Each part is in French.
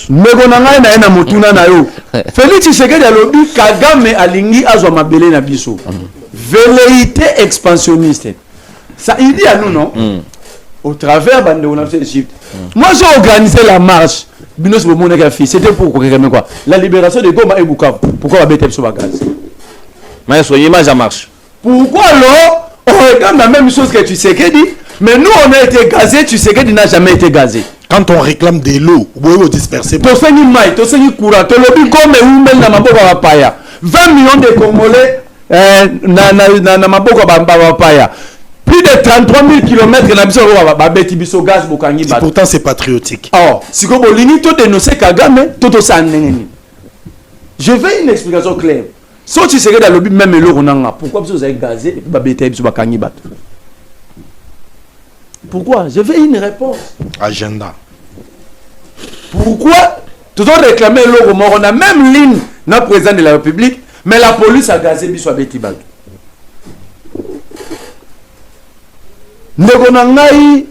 Ndeko na ngai na ena motuna na yo. Félix Tshisekedi alobi Kagame alingi azwa mabele na biso. Velléité expansionniste. Ça il dit à nous non au travers bande on a fait Égypte. Moi j'ai organisé la marche. Binos Bomona Gafi, c'était pour quoi? La libération de Goma et Bukavu. Pourquoi on va mettre sur la gaz? Mais soyez image en marche. Pourquoi alors on regarde la même chose que Tshisekedi, mais nous on a été gazé, Tshisekedi n'a jamais été gazé. Quand on réclame de l'eau, vous pouvez disperser. Toseni Mai, Toseni Koura, Tolobi comme Oumel na Maboko Paya. 20 millions de Congolais na Maboko Paya. Plus de 33 000 km na biso ba beti biso gaz bokangi ba. Pourtant c'est patriotique. Oh, si ko bolini to dénoncer Kagame, to sanengeni. Je veux une explication claire. Si tu serais dans le lobby même le ronanga, pourquoi vous avez gazé et puis ba beti biso bakangi ba. Pourquoi? Je veux une réponse. Agenda. Pourquoi tu dois réclamer le roman? On a même ligne dans le président de la République, mais la police a gazé biso beti ba. Ndegonangai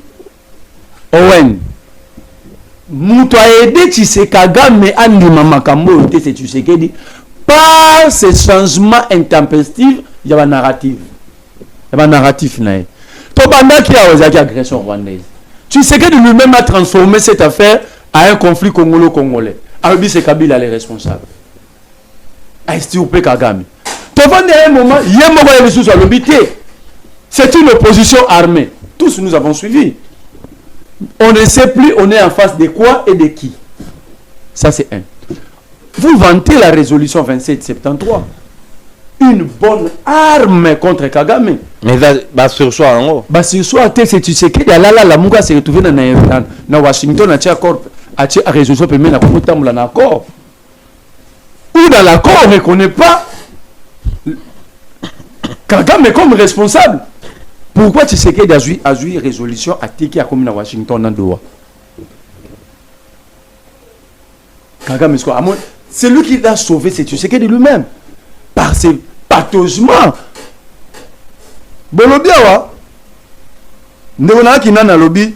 Owen Muto a aidé Kagame andima makambo te c'est Tshisekedi par ce changement intempestif il y a un narratif. Il y a un narratif nae. Tobanda qui a osé agression rwandaise. Tshisekedi lui-même a transformé cette affaire à un conflit congolo-congolais. Arabi c'est Kabila les responsables. A estirpé Kagame. Tobanda à un moment yemoko ya biso sur l'obité. C'est une opposition armée. Tous nous avons suivi. On ne sait plus on est en face de quoi et de qui. Ça c'est un. Vous vantez la résolution 2773. Une bonne arme contre Kagame. Mais va sur soi en haut. Bah sur soi c'est Tshisekedi la Muga s'est retrouvé dans Washington à accord à résolution permet na kotambola na accord. Ou dans l'accord on ne reconnaît pas Kagame comme responsable. Pourquoi Tshisekedi a joué résolution à Tiki à commune à Washington en Doha? Kagame c'est lui qui l'a sauvé, c'est Tshisekedi lui-même. Par ses pataugements. Bolobiawa. Ndona qui n'a lobby,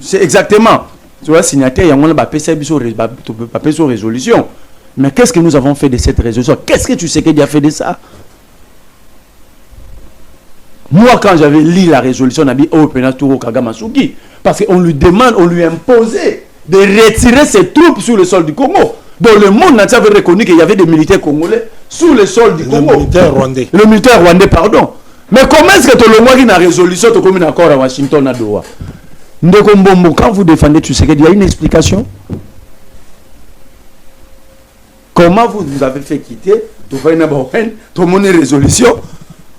c'est exactement. Tu vois, signataire, il y a un papier sur résolution. Mais qu'est-ce que nous avons fait de cette résolution? Qu'est-ce que Tshisekedi a fait de ça? Moi, quand j'avais lu la résolution, on a dit oh, Penaturo Kagamasuki, parce qu'on lui demande, on lui imposait de retirer ses troupes sur le sol du Congo. Donc le monde entier avait reconnu qu'il y avait des militaires congolais sur le sol du Congo. Le militaire rwandais, pardon. Mais comment est-ce que tu le vois dans la résolution, tu communes encore à Washington, à Doha? Quand vous défendez Tshisekedi, il y a une explication. Comment vous avez fait quitter, tu fais une résolution.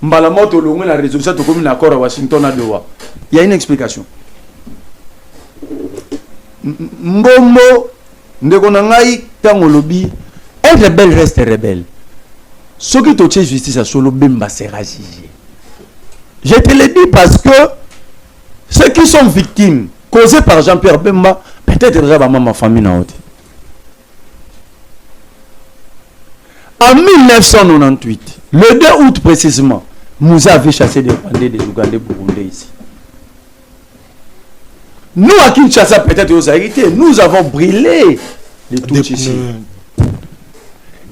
Mbalamoto longue la résolution to comme l'accord à Washington à Doha. Il y a une explication. Mbombo ndekonangai tango lobi un rebelle reste rebelle. Ce qui touche justice à solo bemba sera jugé. Je te le dis parce que ceux qui sont victimes causés par Jean-Pierre Bemba peut-être déjà ma famille na haute. En 1998, le 2 août précisément, nous avons chassé des Rwandais, des Ougandais, Burundais ici. Nous, à Kinshasa, peut-être aux Haïtiens, nous avons brûlé les Tutsis ici.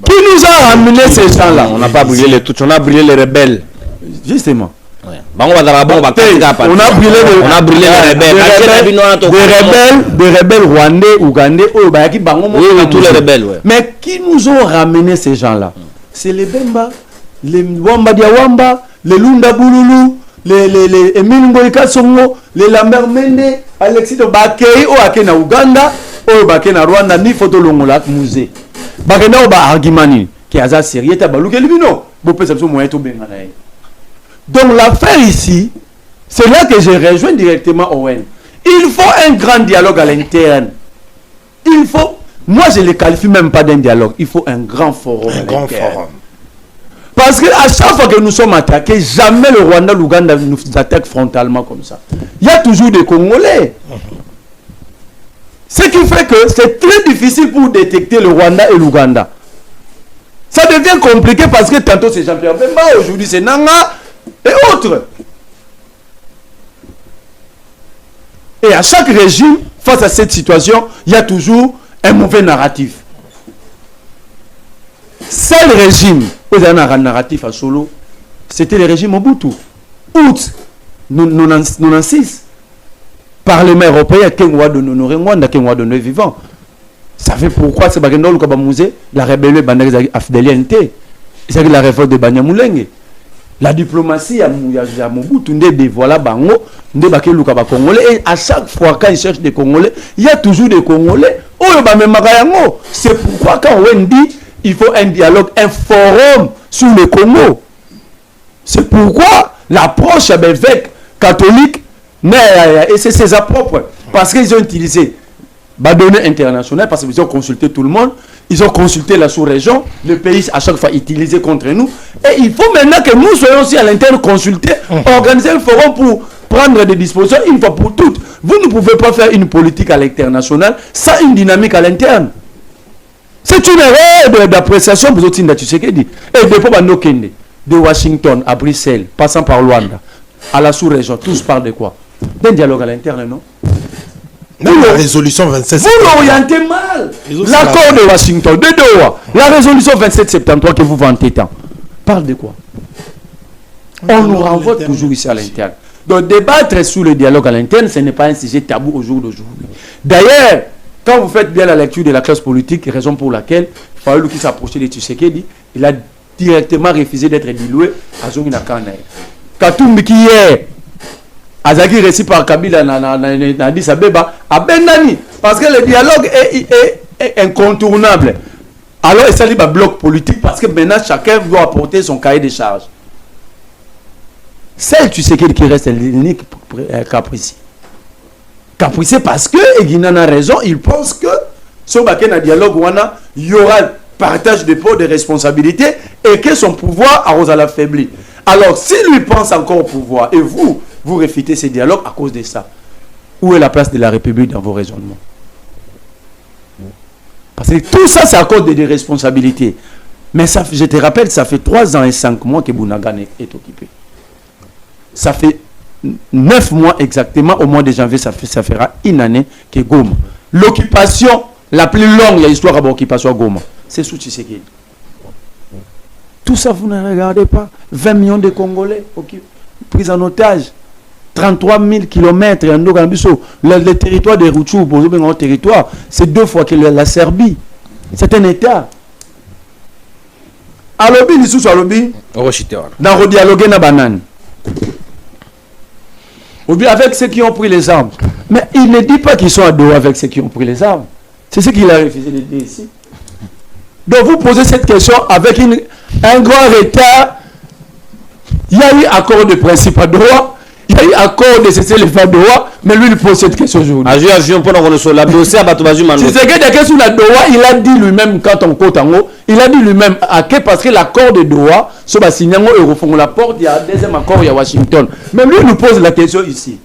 Qui nous a ramené ces gens-là? On n'a pas brûlé les Tutsis, on a brûlé les rebelles. Justement. Ouais. On a brûlé les rebelles. Des rebelles rwandais, ougandais, oui, tous les rebelles. Ouais. Mais qui nous ont ramené ces gens-là? C'est les Bemba, les Wamba Diawamba, les Lunda Boululu, les Emile Ngoïka Songo, les Lambert Mende, Alexis Bakei, ou Akena Ouganda, ou Bakena Rwanda, ni photo Longola musée. Bakena Oba Argumani, qui a ça sérieux, Tabalou Kelvino, Bopé Samson Moyeto Benganaï. Donc l'affaire ici, c'est là que je rejoins directement Owen. Il faut un grand dialogue à l'interne. Il faut, moi je ne le qualifie même pas d'un dialogue, il faut un grand forum. Un grand forum. Parce qu'à chaque fois que nous sommes attaqués, jamais le Rwanda, l'Ouganda nous attaque frontalement comme ça. Il y a toujours des Congolais. Ce qui fait que c'est très difficile pour détecter le Rwanda et l'Ouganda. Ça devient compliqué parce que tantôt c'est Jean-Pierre Bemba, aujourd'hui c'est Nanga et autres. Et à chaque régime, face à cette situation, il y a toujours un mauvais narratif. Seul régime, où un narratif à solo, c'était le régime Mobutu. Août 96. Parlement européen, qui a donné Rwanda, qui a donné vivant. Ça fait pourquoi c'est la rébellion à fidélité. C'est la révolte de Banyamulenge. La diplomatie à Mobutu, voilà Bango, et à chaque fois quand ils cherchent des Congolais, il y a toujours des Congolais. C'est pourquoi quand on dit il faut un dialogue, un forum sur le Congo. C'est pourquoi l'approche évêque catholique, et c'est ses propres, parce qu'ils ont utilisé les données internationales, parce qu'ils ont consulté tout le monde, ils ont consulté la sous-région, le pays à chaque fois utilisé contre nous, et il faut maintenant que nous soyons aussi à l'interne consultés, organiser un forum pour prendre des dispositions une fois pour toutes. Vous ne pouvez pas faire une politique à l'international sans une dynamique à l'interne. C'est une erreur d'appréciation pour Zotinda Tshisekedi. Et depuis de Washington à Bruxelles, passant par Luanda, à la sous-région, tous parlent de quoi? D'un dialogue à l'interne, non? Même la résolution 27 septembre. Vous l'orientez mal. L'accord de Washington, de Doha, la résolution 27 septembre que vous vantez tant, parle de quoi? On nous renvoie toujours ici à l'interne. Donc débattre sur le dialogue à l'interne, ce n'est pas un sujet tabou au jour d'aujourd'hui. D'ailleurs, quand vous faites bien la lecture de la classe politique, raison pour laquelle Fayoulou qui s'approchait de Tshisekedi, il a directement refusé d'être dilué à Zongi Nakane. Katumbi qui est Azaki récit par Kabila na Addis Abeba à Benani, parce que le dialogue est incontournable. Alors il s'agit d'un bloc politique parce que maintenant chacun doit apporter son cahier de charges. Celle Tshisekedi qui reste l'unique capricieux. Capricieux parce que Guinan a raison, il pense que sur le dialogue il y aura partage de poids de responsabilités et que son pouvoir a l'affaibli. Alors s'il lui pense encore au pouvoir et vous réfutez ces dialogues à cause de ça, où est la place de la République dans vos raisonnements? Parce que tout ça c'est à cause des responsabilités. Mais ça, je te rappelle, ça fait 3 ans et 5 mois que Bounagan est occupé. Ça fait 9 mois exactement, au mois de janvier, ça fera une année que Goma. L'occupation la plus longue, il y a l'histoire de l'occupation à Goma. C'est sous Tshisekedi. Tout ça, vous ne regardez pas. 20 millions de Congolais pris en otage. 33 000 km. Le territoire de Rutshuru, territoire, c'est 2 fois que la Serbie. C'est un État. Alobi, ni sous Alobi, dans le dialogue na banane. Ou bien avec ceux qui ont pris les armes. Mais il ne dit pas qu'ils sont à dos avec ceux qui ont pris les armes. C'est ce qu'il a refusé de dire ici. Donc vous posez cette question avec un grand retard. Il y a eu accord de principe à droit. Il y a eu accord de cesser les feux à droit. Mais lui, il pose cette question aujourd'hui. Il a dit lui-même, quand on compte en haut, il a dit lui-même, parce que l'accord de Doha, sur la signé Eurofond, la porte, il y a un deuxième accord, il y a Washington. Mais lui, il nous pose la question ici.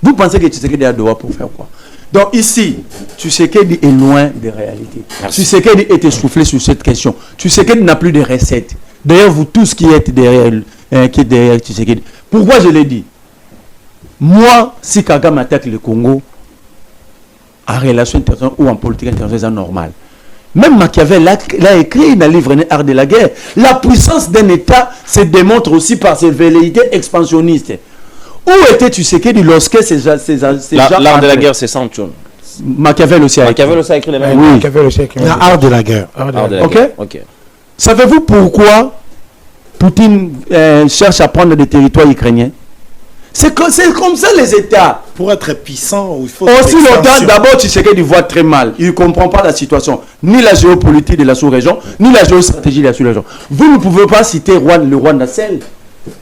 Vous pensez que Tshisekedi est à Doha pour faire quoi? Donc ici, Tshisekedi est loin des réalités. Tshisekedi est essoufflé sur cette question. Tshisekedi n'a plus de recettes. D'ailleurs, vous tous qui êtes derrière Tshisekedi. Pourquoi je l'ai dit? Moi, si Kagame attaque le Congo, en relation internationale ou en politique internationale, c'est normal. Même Machiavel l'a écrit dans le livre Art de la guerre. La puissance d'un État se démontre aussi par ses velléités expansionnistes. Où était Tshisekedi lorsque ces gens... L'art de la guerre, c'est ça, Machiavel aussi a écrit. Machiavel aussi a écrit les mêmes. Oui. Machiavel aussi a écrit. Art de la guerre. Ok. Savez-vous pourquoi Poutine cherche à prendre des territoires ukrainiens? C'est comme ça les États. Pour être puissant, il faut... Aussi longtemps, d'abord, Tshisekedi voit très mal. Il ne comprend pas la situation. Ni la géopolitique de la sous-région, ni la géostratégie de la sous-région. Vous ne pouvez pas citer le Rwanda seul.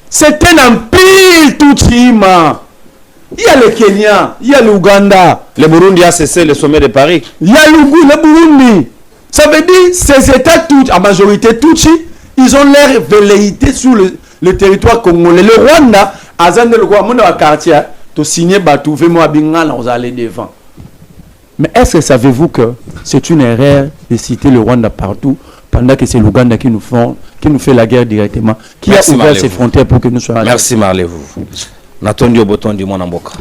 C'est un empire tout chima. Il y a le Kenya, il y a l'Ouganda. Le Burundi a cessé le sommet de Paris. Il y a le Burundi. Ça veut dire ces États, en majorité Tutsi, ils ont leur velléité sur le territoire congolais. Le Rwanda, à Zande le Rwanda, quartier, tu signes Batou, fais-moi Bingala, on allait devant. Mais est-ce que savez-vous que c'est une erreur de citer le Rwanda partout pendant que c'est l'Ouganda qui nous fait la guerre directement, qui a ouvert ses frontières pour que nous soyons... Merci Marley-vous. Natondi au bouton du Mwanamboka.